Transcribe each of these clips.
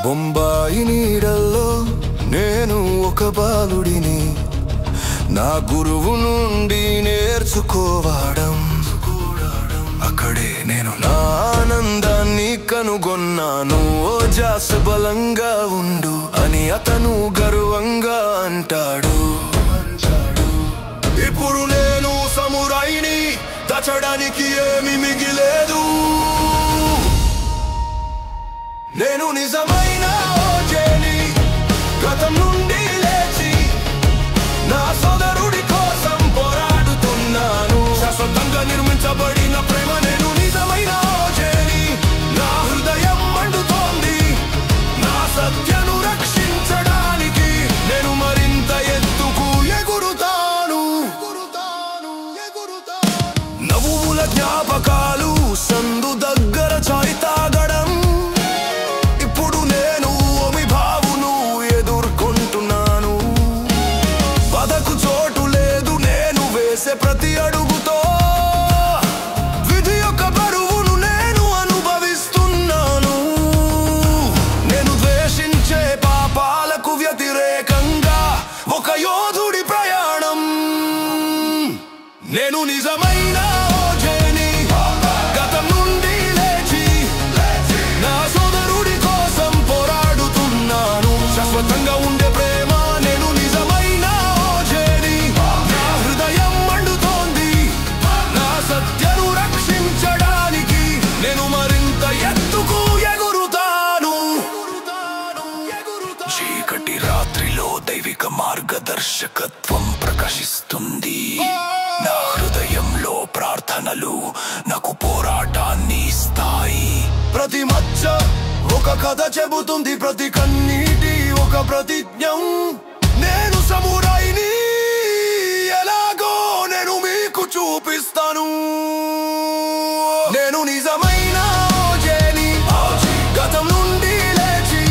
బొంబాయి నీడల్లో నేను ఒక బాలుడిని, నా గురువు నుండి నేర్చుకోవడం. అక్కడే నేను నా ఆనందాన్ని కనుగొన్నాను. ఓ జాస బలంగా ఉండు అని అతను గర్వంగా అంటాడు. ఇప్పుడు నేను సమురాయిని, దాచడానికి ఏమి మిగిలేదు. నేను నిజమైన ఓజేని, గతం నుండి లేచి నా సోదరుడి కోసం పోరాడుతున్నాను. శాశ్వతంగా నిర్మించబడిన ప్రేమ. నేను నిజమైన ఓజేని, నా హృదయం మండుతోంది. నా సత్యను రక్షించడానికి నేను మరింత ఎత్తుకు ఎగురుతాను. నవ్వుల జ్ఞాపకాలు సందు దగ్గర చాయ్ తాగడం. ఇప్పుడు నేను ఓమి భావును ఎదుర్కొంటున్నాను. పదకు చోటు లేదు నేను వేసే ప్రతి అడుగుతో. విధి యొక్క బరువును నేను అనుభవిస్తున్నాను. నేను ద్వేషించే పాపాలకు వ్యతిరేకంగా ఒక యోధుడి ప్రయాణం. నేను నిజమైన ఓజేని, గతం నుండి లేచి నా సోదరుడి కోసం పోరాడుతున్నాను. శాశ్వతంగా ఉండే ప్రేమ. నేను నిజమైన ఓజేని, నా హృదయం మండుతోంది. నా సత్యను రక్షించడానికి నేను మరింత ఎత్తుకు ఎగురుతాను. చీకటి రాత్రిలో దైవిక మార్గదర్శకత్వం ప్రకాశిస్తుంది. నా హృదయంలో ప్రార్థనలు నాకు పోరాటాన్ని ఇస్తాయి. ప్రతి మచ్చ ఒక కథ చెబుతుంది, ప్రతి కన్నీటి ఒక ప్రతిజ్ఞం. నేను సమురాయిని, ఎలాగో నేను మీకు చూపిస్తాను. నేను నిజమైన ఓజేని, గతం నుండి లేచి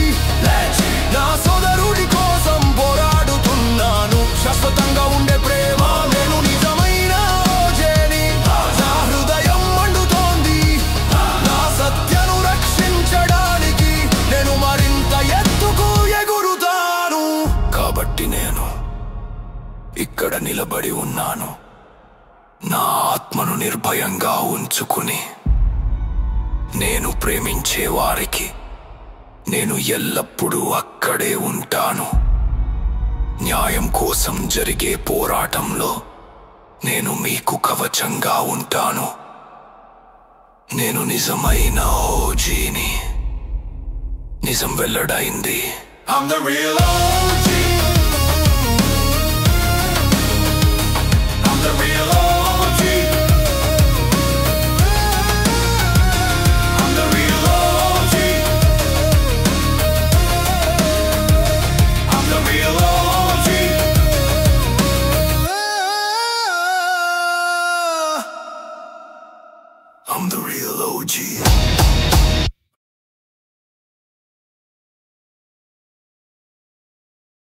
నా సోదరుడి కోసం పోరాడుతున్నాను. శాశ్వతంగా ఉండే ప్రేమ. నేను నిజమైన ఓజేని, నా హృదయం మండుతోంది. నా సత్యను రక్షించడానికి నేను మరింత ఎత్తుకు ఎగురుతాను. కాబట్టి నేను ఇక్కడ నిలబడి ఉన్నాను. నా ఆత్మను నిర్భయంగా ఉంచుకుని నేను ప్రేమించే వారికి నేను ఎల్లప్పుడూ అక్కడే ఉంటాను. న్యాయం కోసం జరిగే పోరాటంలో నేను మీకు కవచంగా ఉంటాను. నేను నిజమైన ఓజీని. నిజం వెల్లడైంది. I'm the real OG.